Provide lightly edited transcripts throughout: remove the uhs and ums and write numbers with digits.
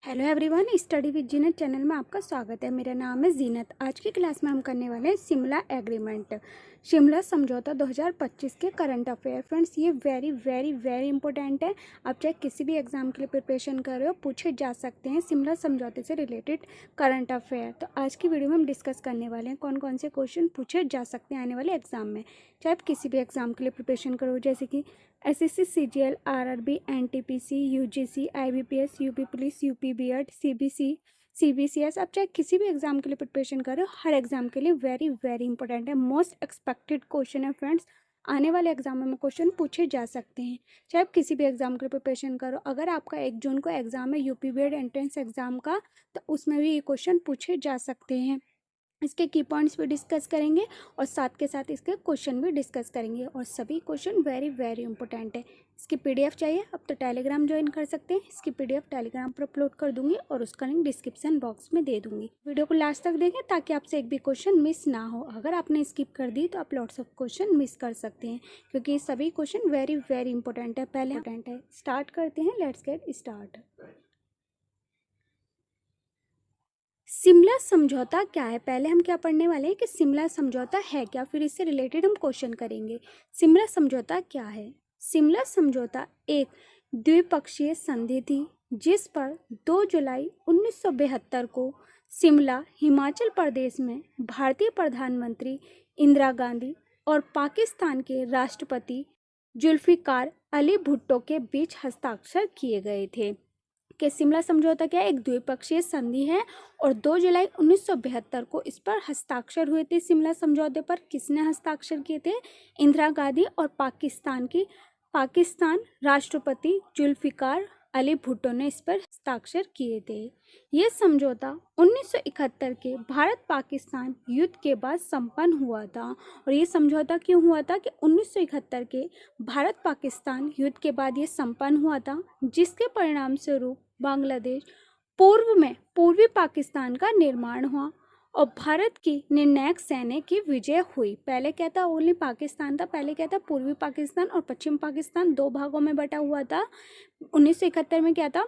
Hello everyone, study with Zeenat channel में आपका स्वागत है। मेरा नाम है जीनत। आज की क्लास में हम करने वाले हैं शिमला एग्रीमेंट, शिमला समझौता 2025 के करंट अफेयर। फ्रेंड्स, ये वेरी वेरी वेरी इंपॉर्टेंट है। आप चाहे किसी भी एग्जाम के लिए प्रिपरेशन कर रहे हो, पूछे जा सकते हैं शिमला समझौते से रिलेटेड करंट अफेयर। तो आज की वीडियो में हम डिस्कस करने वाले हैं कौन कौन से क्वेश्चन पूछे जा सकते हैं आने वाले एग्जाम में। चाहे आप किसी भी एग्जाम के लिए प्रिपरेशन करो, जैसे कि SSC, CGL, RRB, NTPC, UGC, IBPS, UP police, UP BEd, CBC, CBCS. आप चाहे किसी भी एग्जाम के लिए प्रिपरेशन करो, हर एग्जाम के लिए वेरी वेरी इंपॉर्टेंट है। मोस्ट एक्सपेक्टेड क्वेश्चन है फ्रेंड्स। आने वाले एग्जामों में क्वेश्चन पूछे जा सकते हैं, चाहे आप किसी भी एग्जाम के लिए प्रिपरेशन करो। अगर आपका 1 जून को एग्जाम है यूपी बीएड एंट्रेंस एग्जाम का, तो उसमें भी ये क्वेश्चन पूछे जा सकते हैं। इसके की पॉइंट्स भी डिस्कस करेंगे और साथ के साथ इसके क्वेश्चन भी डिस्कस करेंगे, और सभी क्वेश्चन वेरी वेरी इंपॉर्टेंट है। इसकी पीडीएफ चाहिए अब तो टेलीग्राम ज्वाइन कर सकते हैं। इसकी पीडीएफ टेलीग्राम पर अपलोड कर दूंगी और उसका लिंक डिस्क्रिप्शन बॉक्स में दे दूंगी। वीडियो को लास्ट तक देखें ताकि आपसे एक भी क्वेश्चन मिस ना हो। अगर आपने स्किप कर दी तो आप लॉट्स ऑफ क्वेश्चन मिस कर सकते हैं, क्योंकि सभी क्वेश्चन वेरी वेरी इंपॉर्टेंट है। पहले इंपॉर्टेंट है, स्टार्ट करते हैं। Let's get start. शिमला समझौता क्या है? पहले हम क्या पढ़ने वाले हैं कि शिमला समझौता है क्या, फिर इससे रिलेटेड हम क्वेश्चन करेंगे। शिमला समझौता क्या है? शिमला समझौता एक द्विपक्षीय संधि थी जिस पर 2 जुलाई 1972 को शिमला, हिमाचल प्रदेश में भारतीय प्रधानमंत्री इंदिरा गांधी और पाकिस्तान के राष्ट्रपति जुल्फिकार अली भुट्टो के बीच हस्ताक्षर किए गए थे। कि शिमला समझौता क्या है? एक द्विपक्षीय संधि है और 2 जुलाई 1972 को इस पर हस्ताक्षर हुए थे। शिमला समझौते पर किसने हस्ताक्षर किए थे? इंदिरा गांधी और पाकिस्तान राष्ट्रपति जुल्फिकार अली भुट्टो ने इस पर हस्ताक्षर किए थे। ये समझौता 1971 के भारत पाकिस्तान युद्ध के बाद संपन्न हुआ था। और ये समझौता क्यों हुआ था कि 1971 के भारत पाकिस्तान युद्ध के बाद ये संपन्न हुआ था, जिसके परिणाम स्वरूप बांग्लादेश पूर्व में पूर्वी पाकिस्तान का निर्माण हुआ और भारत की निर्णायक सैन्य की विजय हुई। पहले क्या था? ओनली पाकिस्तान था। पहले क्या था? पूर्वी पाकिस्तान और पश्चिम पाकिस्तान 2 भागों में बटा हुआ था। 1971 में क्या था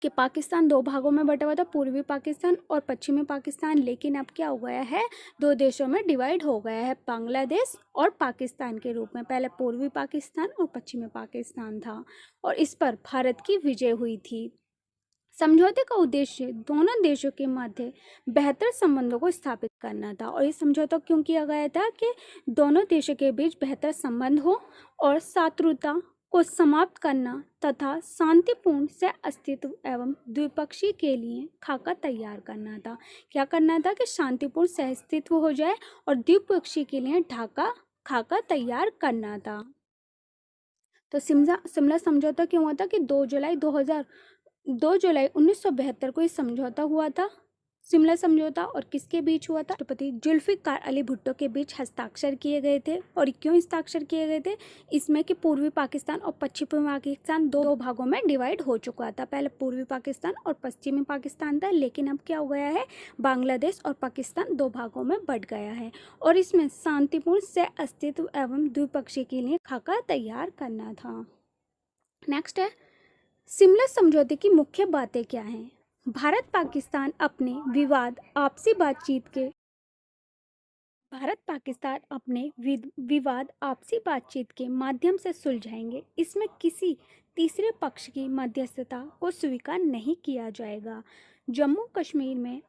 कि पाकिस्तान 2 भागों में बटा हुआ था, पूर्वी पाकिस्तान और पश्चिमी पाकिस्तान। लेकिन अब क्या हो गया है? 2 देशों में डिवाइड हो गया है, बांग्लादेश और पाकिस्तान के रूप में। पहले पूर्वी पाकिस्तान और पश्चिमी पाकिस्तान था और इस पर भारत की विजय हुई थी। समझौते का उद्देश्य दोनों देशों के मध्य बेहतर संबंधों को स्थापित करना था। और ये समझौता क्यों किया गया था? कि दोनों देशों के बीच बेहतर संबंध हो और शत्रुता को समाप्त करना तथा शांतिपूर्ण सह अस्तित्व एवं द्विपक्षीय के लिए खाका तैयार करना था। क्या करना था? कि शांतिपूर्ण सह अस्तित्व हो जाए और द्विपक्षीय के लिए खाका तैयार करना था। तो शिमला समझौता क्यों हुआ था? कि 2 जुलाई 1972 को ये समझौता हुआ था। शिमला समझौता और किसके बीच हुआ था? राष्ट्रपति जुल्फिकार अली भुट्टो के बीच हस्ताक्षर किए गए थे। और क्यों हस्ताक्षर किए गए थे? इसमें कि पूर्वी पाकिस्तान और पश्चिमी पाकिस्तान 2 भागों में डिवाइड हो चुका था। पहले पूर्वी पाकिस्तान और पश्चिमी पाकिस्तान था, लेकिन अब क्या हो गया है? बांग्लादेश और पाकिस्तान 2 भागों में बट गया है और इसमें शांतिपूर्ण सह अस्तित्व एवं द्विपक्षीय के लिए खाका तैयार करना था। नेक्स्ट है, शिमला समझौते की मुख्य बातें क्या हैं? भारत पाकिस्तान अपने विवाद आपसी बातचीत के माध्यम से सुलझाएंगे। इसमें किसी तीसरे पक्ष की मध्यस्थता को स्वीकार नहीं किया जाएगा। जम्मू कश्मीर में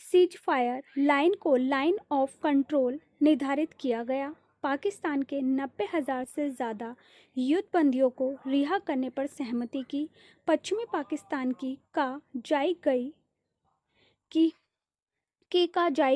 सीज फायर लाइन को लाइन ऑफ कंट्रोल निर्धारित किया गया। पाकिस्तान के 90,000 से ज़्यादा युद्धबंदियों को रिहा करने पर सहमति की। पश्चिमी पाकिस्तान की जाई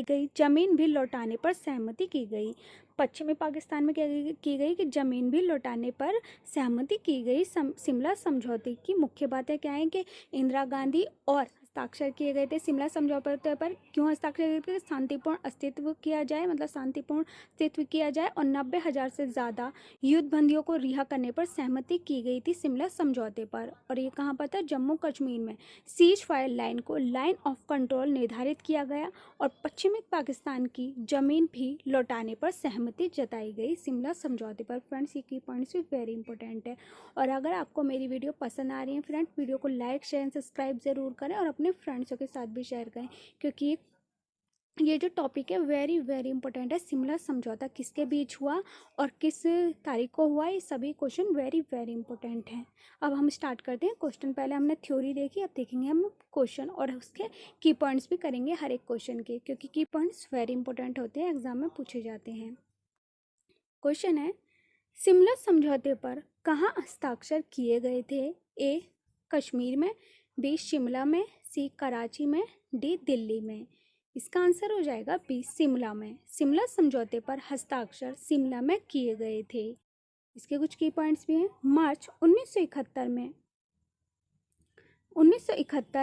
गई जमीन भी लौटाने पर सहमति की गई। पश्चिमी पाकिस्तान में क्या की गई कि जमीन भी लौटाने पर सहमति की गई। शिमला समझौते की मुख्य बातें क्या हैं? कि इंदिरा गांधी और हस्ताक्षर किए गए थे शिमला समझौते पर। क्यों हस्ताक्षर किए थे? शांतिपूर्ण अस्तित्व किया जाए, मतलब शांतिपूर्ण अस्तित्व किया जाए, और 90,000 से ज़्यादा युद्ध बंदियों को रिहा करने पर सहमति की गई थी शिमला समझौते पर। और ये कहाँ पर था? जम्मू कश्मीर में सीज फायर लाइन को लाइन ऑफ कंट्रोल निर्धारित किया गया और पश्चिमी पाकिस्तान की जमीन भी लौटाने पर सहमति जताई गई शिमला समझौते पर। फ्रेंड्स, ये की पॉइंट्स भी वेरी इंपॉर्टेंट है। और अगर आपको मेरी वीडियो पसंद आ रही है फ्रेंड्स, वीडियो को लाइक शेयर एंड सब्सक्राइब ज़रूर करें और अपने फ्रेंड्सों के साथ भी शेयर करें, क्योंकि ये जो टॉपिक है वेरी वेरी इंपॉर्टेंट है। शिमला समझौता किसके बीच हुआ और किस तारीख को हुआ, ये सभी क्वेश्चन वेरी वेरी इंपॉर्टेंट हैं। अब हम स्टार्ट करते हैं क्वेश्चन। पहले हमने थ्योरी देखी, अब देखेंगे हम क्वेश्चन और उसके की पॉइंट्स भी करेंगे हर एक क्वेश्चन के, क्योंकि की पॉइंट्स वेरी इंपॉर्टेंट होते हैं, एग्जाम में पूछे जाते हैं। क्वेश्चन है, शिमला समझौते पर कहाँ हस्ताक्षर किए गए थे? ए कश्मीर में, बी शिमला में, सी कराची में, डी दिल्ली में। इसका आंसर हो जाएगा बी शिमला में। शिमला समझौते पर हस्ताक्षर शिमला में किए गए थे। इसके कुछ की पॉइंट्स भी हैं। मार्च 1971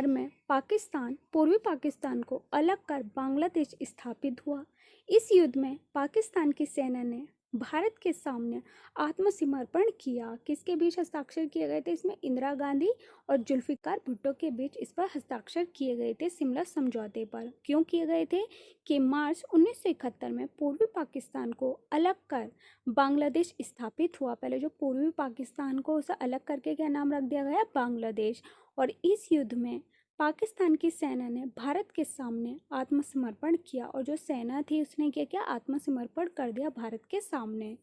में पाकिस्तान पूर्वी पाकिस्तान को अलग कर बांग्लादेश स्थापित हुआ। इस युद्ध में पाकिस्तान की सेना ने भारत के सामने आत्मसमर्पण किया। किसके बीच हस्ताक्षर किए गए थे? इसमें इंदिरा गांधी और जुल्फिकार भुट्टो के बीच इस पर हस्ताक्षर किए गए थे शिमला समझौते पर। क्यों किए गए थे? कि मार्च 1971 में पूर्वी पाकिस्तान को अलग कर बांग्लादेश स्थापित हुआ। पहले जो पूर्वी पाकिस्तान को उसे अलग करके क्या नाम रख दिया गया? बांग्लादेश। और इस युद्ध में पाकिस्तान की सेना ने भारत के सामने आत्मसमर्पण किया, और जो सेना थी उसने क्या किया? आत्मसमर्पण कर दिया भारत के सामने।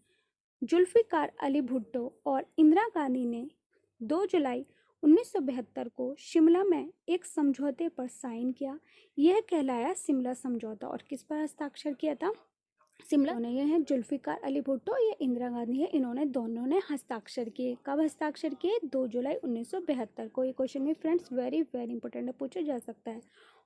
जुल्फिकार अली भुट्टो और इंदिरा गांधी ने 2 जुलाई 1972 को शिमला में एक समझौते पर साइन किया। यह कहलाया शिमला समझौता। और किस पर हस्ताक्षर किया था? शिमला ने। ये हैं जुल्फिकार अली भुट्टो, ये इंदिरा गांधी है, इन्होंने दोनों ने हस्ताक्षर किए। कब हस्ताक्षर किए? 2 जुलाई 1972 को। ये क्वेश्चन में फ्रेंड्स वेरी वेरी इंपॉर्टेंट है, पूछा जा सकता है।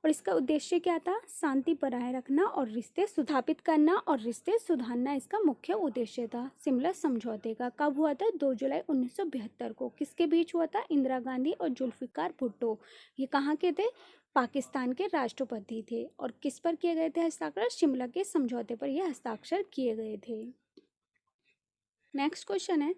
और इसका उद्देश्य क्या था? शांति बनाए रखना और रिश्ते स्थापित करना और रिश्ते सुधारना इसका मुख्य उद्देश्य था शिमला समझौते का। कब हुआ था? 2 जुलाई 1972 को। किसके बीच हुआ था? इंदिरा गांधी और जुल्फिकार भुट्टो। ये कहाँ के थे? पाकिस्तान के राष्ट्रपति थे। और किस पर किए गए थे हस्ताक्षर? शिमला के समझौते पर यह हस्ताक्षर किए गए थे। नेक्स्ट क्वेश्चन है,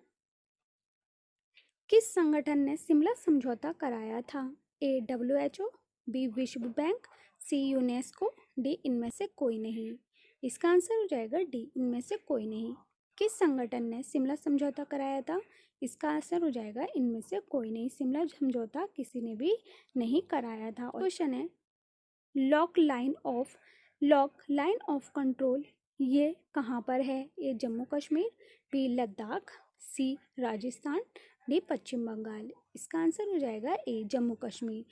किस संगठन ने शिमला समझौता कराया था? ए WHO, बी विश्व बैंक, सी यूनेस्को, डी इनमें से कोई नहीं। इसका आंसर हो जाएगा डी इनमें से कोई नहीं। किस संगठन ने शिमला समझौता कराया था? इसका आंसर हो जाएगा इनमें से कोई नहीं। शिमला समझौता किसी ने भी नहीं कराया था। क्वेश्चन है, लॉक लाइन ऑफ कंट्रोल ये कहाँ पर है? A Jammu Kashmir, B Ladakh, C Rajasthan, D Paschim Bengal. इसका आंसर हो जाएगा A Jammu Kashmir.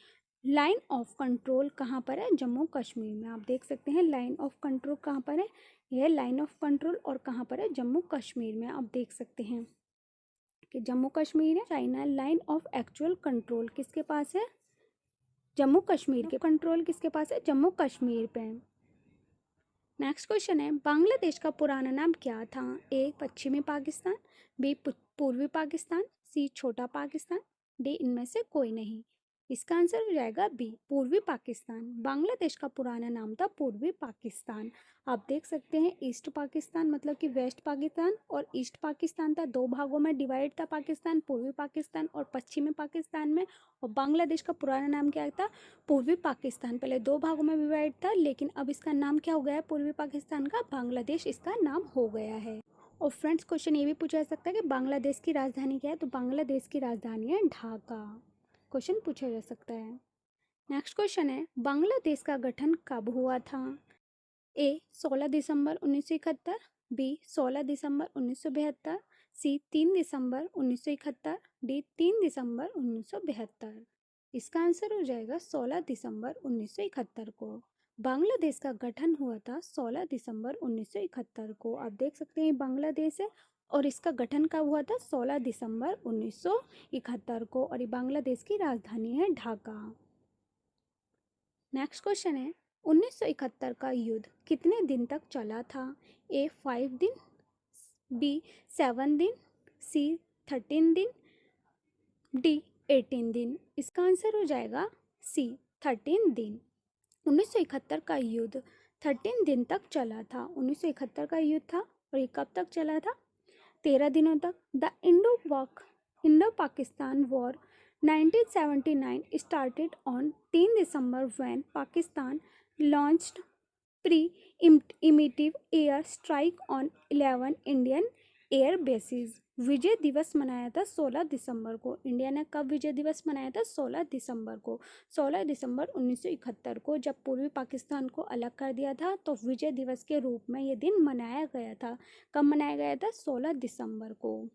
Line of control कहाँ पर है? जम्मू कश्मीर में। आप देख सकते हैं लाइन ऑफ कंट्रोल कहाँ पर है। यह लाइन ऑफ कंट्रोल और कहाँ पर है? जम्मू कश्मीर में। आप देख सकते हैं कि जम्मू कश्मीर है। China line of actual control किसके पास है? जम्मू कश्मीर के। कंट्रोल किसके पास है? जम्मू कश्मीर पे। नेक्स्ट क्वेश्चन है, बांग्लादेश का पुराना नाम क्या था? ए पश्चिमी पाकिस्तान, बी पूर्वी पाकिस्तान, सी छोटा पाकिस्तान, डी इनमें से कोई नहीं। इसका आंसर हो जाएगा बी पूर्वी पाकिस्तान। बांग्लादेश का पुराना नाम था पूर्वी पाकिस्तान। आप देख सकते हैं ईस्ट पाकिस्तान मतलब कि वेस्ट पाकिस्तान और ईस्ट पाकिस्तान था। 2 भागों में डिवाइड था पाकिस्तान, पूर्वी पाकिस्तान और पश्चिमी पाकिस्तान में। और बांग्लादेश का पुराना नाम क्या था? पूर्वी पाकिस्तान। पहले 2 भागों में डिवाइड था, लेकिन अब इसका नाम क्या हो गया है? पूर्वी पाकिस्तान का बांग्लादेश इसका नाम हो गया है। और फ्रेंड्स, क्वेश्चन ये भी पूछा जा सकता है कि बांग्लादेश की राजधानी क्या है? तो बांग्लादेश की राजधानी है ढाका। क्वेश्चन पूछा जा सकता है। नेक्स्ट क्वेश्चन है, बांग्लादेश का गठन कब हुआ था? ए 16 दिसंबर 1971, बी 16 दिसंबर 1972, सी 3 दिसंबर 1971, डी 3 दिसंबर 1972। इसका आंसर हो जाएगा 16 दिसंबर 1971 को। बांग्लादेश का गठन हुआ था 16 दिसंबर 1971 को। आप देख सकते हैं बांग्लादेश है और इसका गठन कब हुआ था? 16 दिसंबर 1971 को। और ये बांग्लादेश की राजधानी है ढाका। नेक्स्ट क्वेश्चन है, 1971 का युद्ध कितने दिन तक चला था? ए 5 दिन, बी 7 दिन, सी 13 दिन, डी 18 दिन। इसका आंसर हो जाएगा सी 13 दिन। 1971 का युद्ध 13 दिन तक चला था। 1971 का युद्ध था और ये कब तक चला था? 13 दिनों तक। The Indo Pakistan war 1979 started on 10 December when Pakistan launched pre-emptive air strike on 11 Indian air bases. Vijay Diwas मनाया था 16 दिसंबर को। इंडिया ने कब विजय दिवस मनाया था? 16 दिसंबर को। 16 दिसंबर 1971 को जब पूर्वी पाकिस्तान को अलग कर दिया था तो विजय दिवस के रूप में ये दिन मनाया गया था। कब मनाया गया था? 16 दिसंबर को।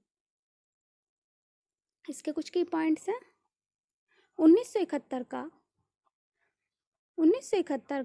इसके कुछ की पॉइंट्स हैं। 1971 का 1971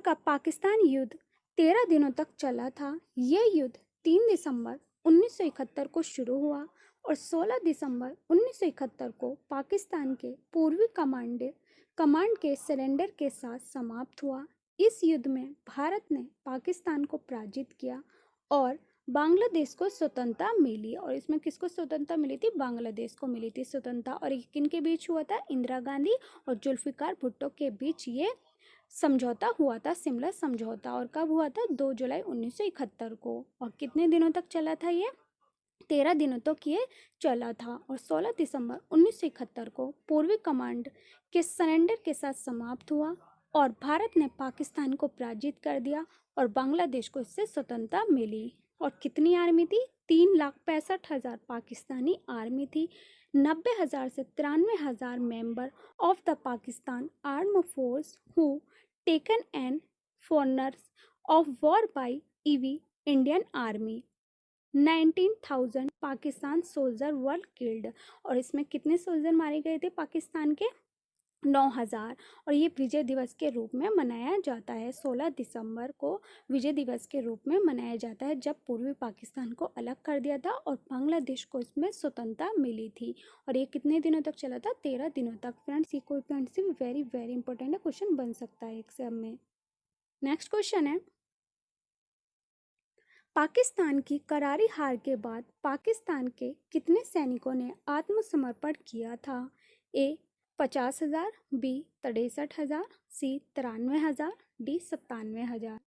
का पाकिस्तान युद्ध 13 दिनों तक चला था। यह युद्ध 3 दिसंबर 1971 को शुरू हुआ और 16 दिसंबर 1971 को पाकिस्तान के पूर्वी कमांड के सरेंडर के साथ समाप्त हुआ। इस युद्ध में भारत ने पाकिस्तान को पराजित किया और बांग्लादेश को स्वतंत्रता मिली। और इसमें किसको स्वतंत्रता मिली थी? बांग्लादेश को मिली थी स्वतंत्रता। और ये किन के बीच हुआ था? इंदिरा गांधी और जुल्फिकार भुट्टो के बीच ये समझौता हुआ था, शिमला समझौता। और कब हुआ था? 2 जुलाई 1971 को। और कितने दिनों तक चला था ये? 13 दिनों तक ये चला था और 16 दिसंबर 1971 को पूर्वी कमांड के सरेंडर के साथ समाप्त हुआ और भारत ने पाकिस्तान को पराजित कर दिया और बांग्लादेश को इससे स्वतंत्रता मिली। और कितनी आर्मी थी? 3,65,000 पाकिस्तानी आर्मी थी। 90,000 से 93,000 member of the Pakistan arm force who taken N foreigners of war by EV Indian army. 19,000 Pakistan soldier were killed. और इसमें कितने सोल्जर मारे गए थे पाकिस्तान के? 9,000। और ये विजय दिवस के रूप में मनाया जाता है। 16 दिसंबर को विजय दिवस के रूप में मनाया जाता है जब पूर्वी पाकिस्तान को अलग कर दिया था और बांग्लादेश को इसमें स्वतंत्रता मिली थी। और ये कितने दिनों तक चला था? 13 दिनों तक। फ्रेंड्स, ये कोई पॉइंट से वेरी वेरी इंपॉर्टेंट है, क्वेश्चन बन सकता है एग्जाम में। नेक्स्ट क्वेश्चन है, पाकिस्तान की करारी हार के बाद पाकिस्तान के कितने सैनिकों ने आत्मसमर्पण किया था? ए 50,000, बी 63,000, सी 93,000, डी 97,000।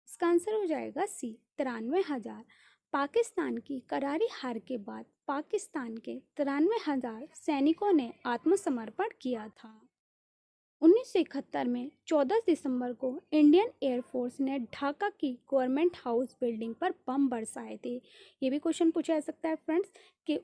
इसका आंसर हो जाएगा सी 93,000। पाकिस्तान की करारी हार के बाद पाकिस्तान के 93,000 सैनिकों ने आत्मसमर्पण किया था। 1971 में 14 दिसंबर को इंडियन एयरफोर्स ने ढाका की गवर्नमेंट हाउस बिल्डिंग पर बम बरसाए थे। ये भी क्वेश्चन पूछा जा सकता है फ्रेंड्स कि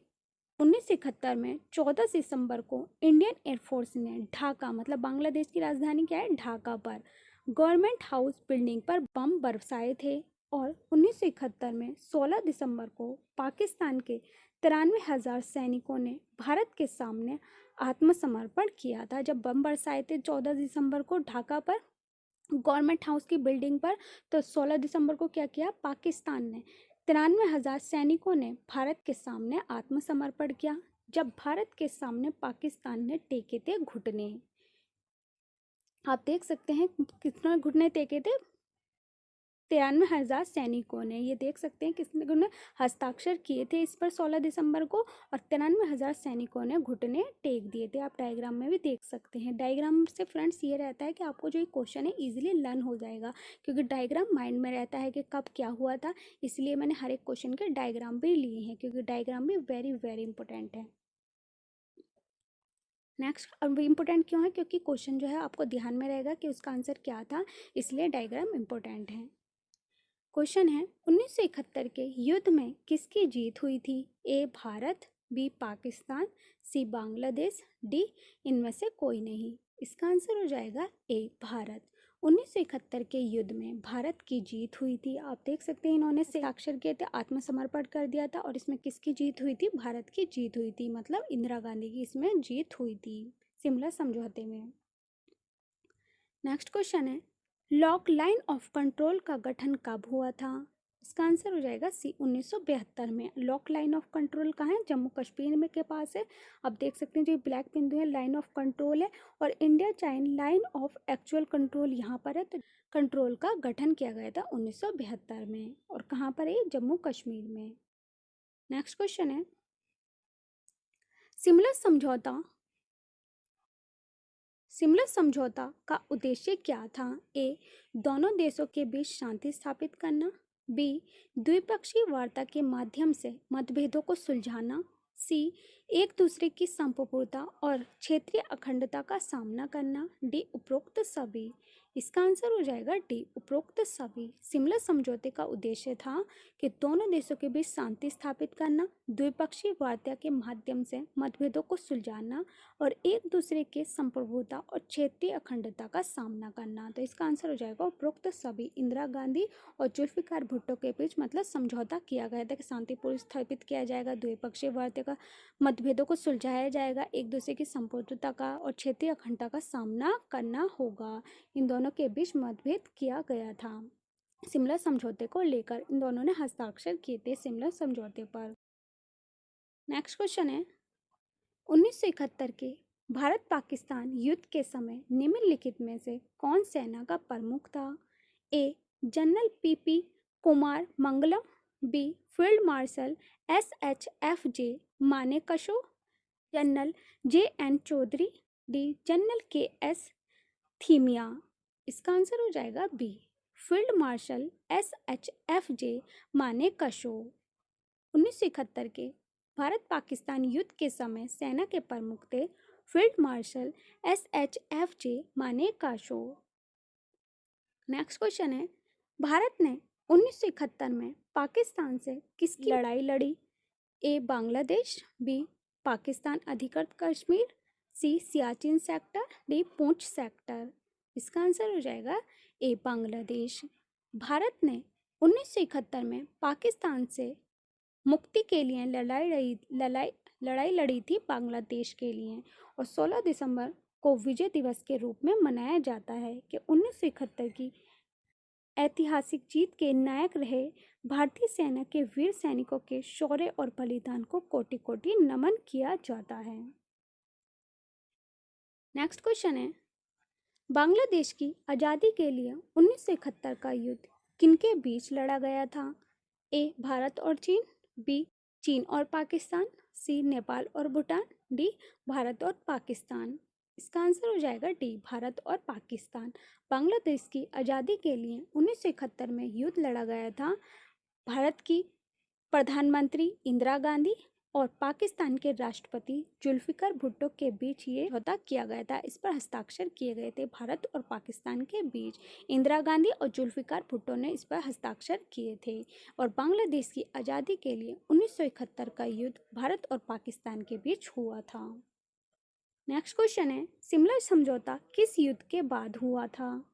1971 में 14 दिसंबर को इंडियन एयरफोर्स ने ढाका मतलब बांग्लादेश की राजधानी क्या है? ढाका पर गवर्नमेंट हाउस बिल्डिंग पर बम बरसाए थे। और 1971 में 16 दिसंबर को पाकिस्तान के 93,000 सैनिकों ने भारत के सामने आत्मसमर्पण किया था। जब बम बरसाए थे 14 दिसंबर को ढाका पर गवर्नमेंट हाउस की बिल्डिंग पर, तो 16 दिसंबर को क्या किया? पाकिस्तान ने 93,000 सैनिकों ने भारत के सामने आत्मसमर्पण किया जब भारत के सामने पाकिस्तान ने टेके थे घुटने। आप देख सकते हैं कितने घुटने टेके थे? 93,000 सैनिकों ने। ये देख सकते हैं किसने ने हस्ताक्षर किए थे इस पर 16 दिसंबर को और 93,000 सैनिकों ने घुटने टेक दिए थे। आप डायग्राम में भी देख सकते हैं। डायग्राम से फ्रेंड्स ये रहता है कि आपको जो ये क्वेश्चन है इजीली लर्न हो जाएगा क्योंकि डायग्राम माइंड में रहता है कि कब क्या हुआ था। इसलिए मैंने हर एक क्वेश्चन के डायग्राम भी लिए हैं क्योंकि डायग्राम भी वेरी वेरी इंपॉर्टेंट है। नेक्स्ट, अब इम्पोर्टेंट क्यों है? क्योंकि क्वेश्चन जो है आपको ध्यान में रहेगा कि उसका आंसर क्या था, इसलिए डायग्राम इम्पोर्टेंट है। क्वेश्चन है 1971 के युद्ध में किसकी जीत हुई थी? ए भारत, बी पाकिस्तान, सी बांग्लादेश, डी इनमें से कोई नहीं। इसका आंसर हो जाएगा ए भारत। 1971 के युद्ध में भारत की जीत हुई थी। आप देख सकते हैं इन्होंने हस्ताक्षर किए थे, आत्मसमर्पण कर दिया था और इसमें किसकी जीत हुई थी? भारत की जीत हुई थी, मतलब इंदिरा गांधी की इसमें जीत हुई थी शिमला समझौते में। नेक्स्ट क्वेश्चन है, लॉक लाइन ऑफ कंट्रोल का गठन कब हुआ था? इसका आंसर हो जाएगा सी 1972 में। लॉक लाइन ऑफ कंट्रोल कहाँ है? जम्मू कश्मीर में के पास है। आप देख सकते हैं जो ब्लैक बिंदु है लाइन ऑफ कंट्रोल है और India China line of actual control यहाँ पर है। तो कंट्रोल का गठन किया गया था 1972 में और कहाँ पर है? जम्मू कश्मीर में। नेक्स्ट क्वेश्चन है, सिमला समझौता सिमला समझौता का उद्देश्य क्या था? ए, दोनों देशों के बीच शांति स्थापित करना। बी, द्विपक्षीय वार्ता के माध्यम से मतभेदों को सुलझाना। सी, एक दूसरे की संप्रभुता और क्षेत्रीय अखंडता का सामना करना। डी, उपरोक्त सभी। इसका आंसर हो जाएगा डी, उपरोक्त सभी। सिमला समझौते का उद्देश्य था कि दोनों देशों के बीच शांति स्थापित करना, द्विपक्षीय वार्ता के माध्यम से मतभेदों को सुलझाना और एक दूसरे के संप्रभुता और क्षेत्रीय अखंडता का सामना करना। तो इसका आंसर हो जाएगा उपरोक्त सभी। इंदिरा गांधी और जुल्फिकार भुट्टो के बीच मतलब समझौता किया गया था कि शांतिपूर्ण स्थापित किया जाएगा, द्विपक्षीय वार्ता का मतभेदों को सुलझाया जाएगा, एक दूसरे की संप्रभुता का और क्षेत्रीय अखंडता का सामना करना होगा। इन दोनों के बीच मतभेद किया गया था। शिमला समझौते को लेकर इन दोनों ने हस्ताक्षर किए थे शिमला समझौते पर। नेक्स्ट क्वेश्चन है 1971 के भारत पाकिस्तान युद्ध के समय निम्नलिखित में से कौन सेना का प्रमुख था? A, general PP Kumar Mangalam. B, field marshal SHFJ Manekshaw. General JN Chaudhuri. D, general KS Thimayya. इसका आंसर हो जाएगा B, field marshal SHFJ Manekshaw. 1971 के भारत पाकिस्तान युद्ध के समय सेना के प्रमुख थे field marshal SHFJ Manekshaw. Next question है भारत ने 1971 में पाकिस्तान से किसकी लड़ाई लड़ी? ए, बांग्लादेश। बी, पाकिस्तान अधिकृत कश्मीर। सी, सियाचिन सेक्टर। डी, पूंछ सेक्टर। इसका आंसर हो जाएगा ए, बांग्लादेश। भारत ने 1971 में पाकिस्तान से मुक्ति के लिए लड़ाई लड़ी थी बांग्लादेश के लिए और 16 दिसंबर को विजय दिवस के रूप में मनाया जाता है कि 1971 की ऐतिहासिक जीत के नायक रहे भारतीय सेना के वीर सैनिकों के शौर्य और बलिदान को कोटि कोटि नमन किया जाता है। नेक्स्ट क्वेश्चन है बांग्लादेश की आज़ादी के लिए 1971 का युद्ध किनके बीच लड़ा गया था? ए, भारत और चीन। बी, चीन और पाकिस्तान। सी, नेपाल और भूटान। डी, भारत और पाकिस्तान। इसका आंसर हो जाएगा डी, भारत और पाकिस्तान। बांग्लादेश की आज़ादी के लिए 1971 में युद्ध लड़ा गया था भारत की प्रधानमंत्री इंदिरा गांधी और पाकिस्तान के राष्ट्रपति जुल्फिकार भुट्टो के बीच ये समझौता किया गया था। इस पर हस्ताक्षर किए गए थे भारत और पाकिस्तान के बीच। इंदिरा गांधी और जुल्फिकार भुट्टो ने इस पर हस्ताक्षर किए थे और बांग्लादेश की आज़ादी के लिए 1971 का युद्ध भारत और पाकिस्तान के बीच हुआ था। नेक्स्ट क्वेश्चन है शिमला समझौता किस युद्ध के बाद हुआ था?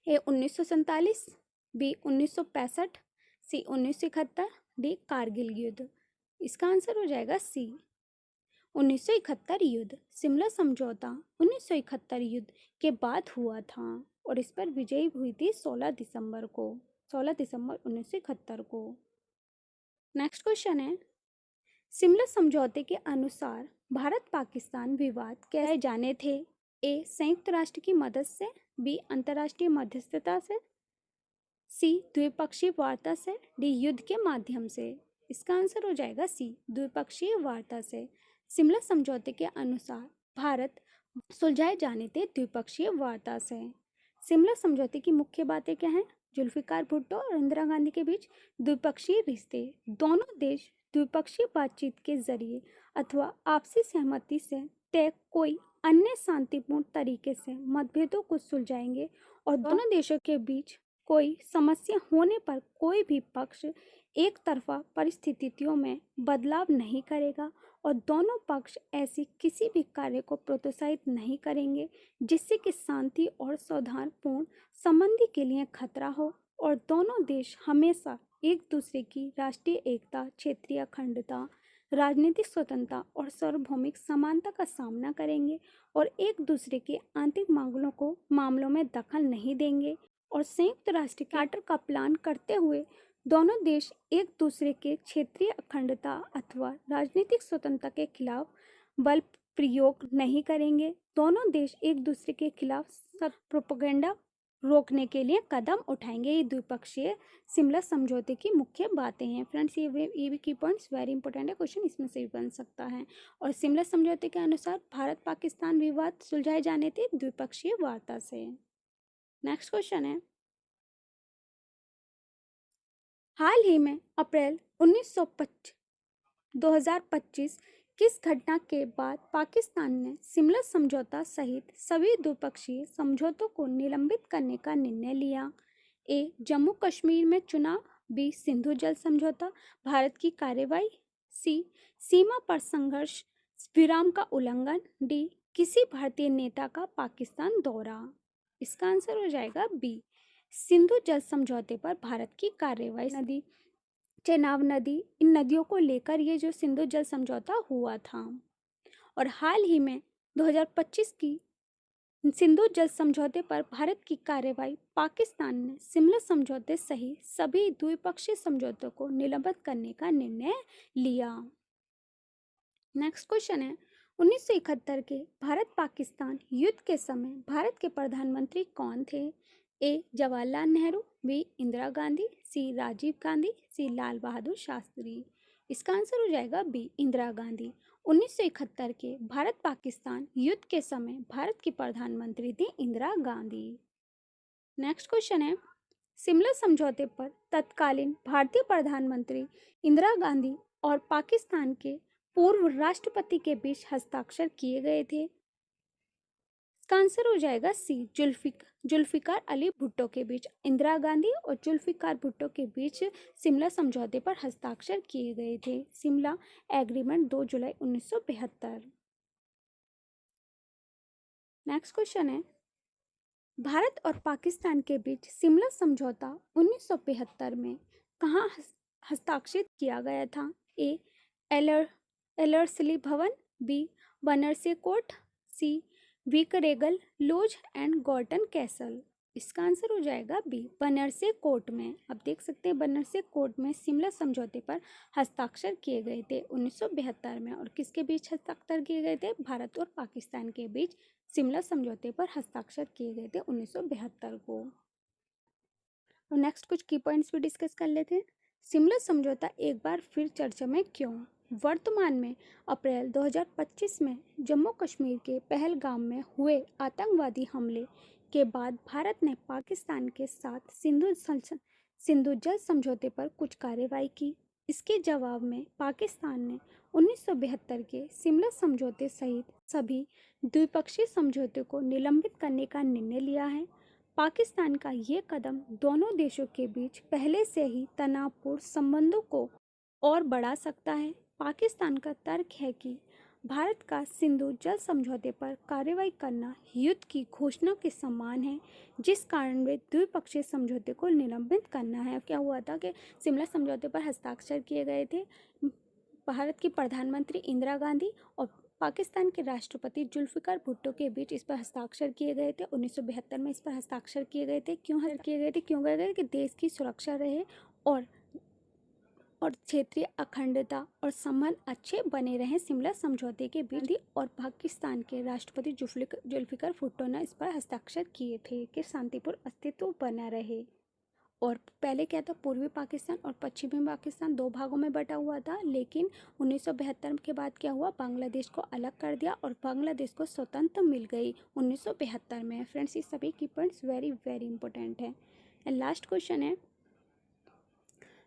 ए, 1947। बी, 1965। सी, 1971। डी, कारगिल युद्ध। इसका आंसर हो जाएगा सी, 1971 युद्ध। शिमला समझौता 1971 युद्ध के बाद हुआ था और इस पर विजय हुई थी 16 दिसंबर 1971 को। नेक्स्ट क्वेश्चन है शिमला समझौते के अनुसार भारत पाकिस्तान विवाद कैसे जाने थे? ए, संयुक्त राष्ट्र की मदद से। बी, अंतर्राष्ट्रीय मध्यस्थता से। सी, द्विपक्षीय वार्ता से। डी, युद्ध के माध्यम से। इसका आंसर हो जाएगा सी, द्विपक्षीय वार्ता से। शिमला समझौते के अनुसार भारत सुलझाए जाने थे द्विपक्षीय वार्ता से। शिमला समझौते की मुख्य बातें क्या हैं? जुल्फिकार भुट्टो और इंदिरा गांधी के बीच द्विपक्षीय रिश्ते। दोनों देश द्विपक्षीय बातचीत के जरिए अथवा आपसी सहमति से तय कोई अन्य शांतिपूर्ण तरीके से मतभेदों को सुलझाएंगे और दोनों देशों के बीच कोई समस्या होने पर कोई भी पक्ष एक तरफा परिस्थितियों में बदलाव नहीं करेगा और दोनों पक्ष ऐसी किसी भी कार्य को प्रोत्साहित नहीं करेंगे जिससे कि शांति और सौहार्दपूर्ण संबंध के लिए खतरा हो और दोनों देश हमेशा एक दूसरे की राष्ट्रीय एकता, क्षेत्रीय अखंडता, राजनीतिक स्वतंत्रता और सार्वभौमिक समानता का सामना करेंगे और एक दूसरे के आंतरिक मामलों में दखल नहीं देंगे और संयुक्त राष्ट्र चार्टर का पालन करते हुए दोनों देश एक दूसरे के क्षेत्रीय अखंडता अथवा राजनीतिक स्वतंत्रता के खिलाफ बल प्रयोग नहीं करेंगे। दोनों देश एक दूसरे के खिलाफ प्रोपेगेंडा रोकने के लिए कदम उठाएंगे। ये द्विपक्षीय शिमला समझौते की मुख्य बातें हैं फ्रेंड्स। ये भी की पॉइंट्स वेरी इंपॉर्टेंट है, क्वेश्चन इसमें से भी बन सकता है। और शिमला समझौते के अनुसार भारत पाकिस्तान विवाद सुलझाए जाने थे द्विपक्षीय वार्ता से। नेक्स्ट क्वेश्चन है, हाल ही में अप्रैल 2025 किस घटना के बाद पाकिस्तान ने शिमला समझौता सहित सभी द्विपक्षीय समझौतों को निलंबित करने का निर्णय लिया? ए, जम्मू कश्मीर में चुनाव। बी, सिंधु जल समझौता, भारत की कार्रवाई। सी, सीमा पर संघर्ष विराम का उल्लंघन। डी, किसी भारतीय नेता का पाकिस्तान दौरा। इसका आंसर हो जाएगा बी, सिंधु जल समझौते पर भारत की कार्रवाई। नदी, चेनाब नदी, इन नदियों को लेकर ये जो सिंधु जल समझौता हुआ था। और हाल ही में 2025 की सिंधु जल समझौते पर भारत की कार्रवाई, पाकिस्तान ने शिमला समझौते सहित सभी द्विपक्षीय समझौतों को निलंबित करने का निर्णय लिया। नेक्स्ट क्वेश्चन है, 1971 के भारत पाकिस्तान युद्ध के समय भारत के प्रधानमंत्री कौन थे? ए, जवाहरलाल नेहरू। बी, इंदिरा गांधी। सी, राजीव गांधी। सी, लाल बहादुर शास्त्री। इसका आंसर हो जाएगा बी, इंदिरा गांधी। 1971 के भारत पाकिस्तान युद्ध के समय भारत की प्रधानमंत्री थी इंदिरा गांधी। नेक्स्ट क्वेश्चन है, शिमला समझौते पर तत्कालीन भारतीय प्रधानमंत्री इंदिरा गांधी और पाकिस्तान के पूर्व राष्ट्रपति के बीच हस्ताक्षर किए गए थे। इसका आंसर हो जाएगा सी, जुल्फिकार अली भुट्टो के बीच। इंदिरा गांधी और जुल्फिकार भुट्टो के बीच शिमला समझौते पर हस्ताक्षर किए गए थे। शिमला एग्रीमेंट 2 जुलाई 1972। नेक्स्ट क्वेश्चन है, भारत और पाकिस्तान के बीच शिमला समझौता 1972 में कहाँ हस्ताक्षरित किया गया था? A, Ellerslie Bhavan. B, Barnes court. C, viceregal lodge and Gorton castle. इसका आंसर हो जाएगा बी, बनरसे कोर्ट में। अब देख सकते हैं बनरसे कोर्ट में शिमला समझौते पर हस्ताक्षर किए गए थे 1972 में। और किसके बीच हस्ताक्षर किए गए थे? भारत और पाकिस्तान के बीच शिमला समझौते पर हस्ताक्षर किए गए थे 1972 को। और नेक्स्ट कुछ की पॉइंट्स भी डिस्कस कर लेते हैं। शिमला समझौता एक बार फिर चर्चा में क्यों? वर्तमान में अप्रैल 2025 में जम्मू कश्मीर के पहलगाम में हुए आतंकवादी हमले के बाद भारत ने पाकिस्तान के साथ सिंधु जल समझौते पर कुछ कार्रवाई की। इसके जवाब में पाकिस्तान ने 1972 के शिमला समझौते सहित सभी द्विपक्षीय समझौते को निलंबित करने का निर्णय लिया है। पाकिस्तान का ये कदम दोनों देशों के बीच पहले से ही तनावपूर्ण संबंधों को और बढ़ा सकता है। पाकिस्तान का तर्क है कि भारत का सिंधु जल समझौते पर कार्रवाई करना युद्ध की घोषणा के समान है, जिस कारण वे द्विपक्षीय समझौते को निलंबित करना है। क्या हुआ था कि शिमला समझौते पर हस्ताक्षर किए गए थे भारत की प्रधानमंत्री इंदिरा गांधी और पाकिस्तान के राष्ट्रपति जुल्फिकार भुट्टो के बीच इस पर हस्ताक्षर किए गए थे। 1972 में इस पर हस्ताक्षर किए गए थे। क्यों किए गए थे? क्यों गए थे कि देश की सुरक्षा रहे और क्षेत्रीय अखंडता और संबंध अच्छे बने रहें। शिमला समझौते के बीच और पाकिस्तान के राष्ट्रपति जुल्फिकार भुट्टो ने इस पर हस्ताक्षर किए थे कि शांतिपूर्ण अस्तित्व बना रहे। और पहले क्या था, पूर्वी पाकिस्तान और पश्चिमी पाकिस्तान दो भागों में बटा हुआ था, लेकिन 1972 के बाद क्या हुआ, बांग्लादेश को अलग कर दिया और बांग्लादेश को स्वतंत्र मिल गई 1972 में। फ्रेंड्स, ये सभी की पॉइंट्स वेरी वेरी इंपॉर्टेंट है। एंड लास्ट क्वेश्चन है,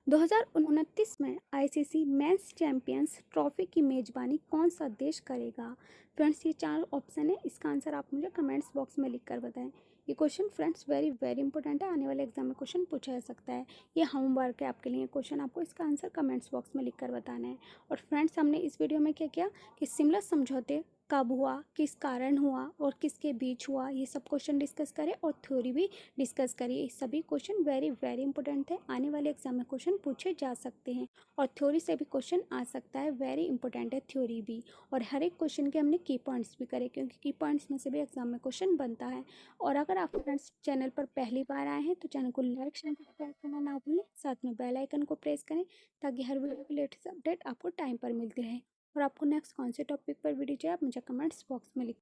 2029 में आईसीसी मेंस चैंपियंस ट्रॉफी की मेजबानी कौन सा देश करेगा? फ्रेंड्स, ये 4 ऑप्शन है, इसका आंसर आप मुझे कमेंट्स बॉक्स में लिख कर बताएं। ये question friends very very important है, आने वाले एग्जाम में क्वेश्चन पूछा जा सकता है। ये होमवर्क है आपके लिए, क्वेश्चन आपको इसका आंसर कमेंट्स बॉक्स में लिख कर बताना है। और फ्रेंड्स, हमने इस वीडियो में क्या किया कि शिमला समझौते कब हुआ, किस कारण हुआ और किसके बीच हुआ, ये सब क्वेश्चन डिस्कस करें और थ्योरी भी डिस्कस करिए। ये सभी क्वेश्चन वेरी वेरी इंपॉर्टेंट है, आने वाले एग्जाम में क्वेश्चन पूछे जा सकते हैं और थ्योरी से भी क्वेश्चन आ सकता है। वेरी इंपॉर्टेंट है थ्योरी भी। और हर एक क्वेश्चन के हमने की पॉइंट्स भी करे, क्योंकि की पॉइंट्स में से भी एग्जाम में क्वेश्चन बनता है। और अगर आप फ्रेंड्स चैनल पर पहली बार आए हैं तो चैनल को लाइक शेयर सब्सक्राइब करना ना भूलें, साथ में बेल आइकन को प्रेस करें ताकि हर वीडियो की लेटेस्ट अपडेट आपको टाइम पर मिलती रहे। और आपको नेक्स्ट कौन से टॉपिक पर वीडियो चाहिए आप मुझे कमेंट्स बॉक्स में लिख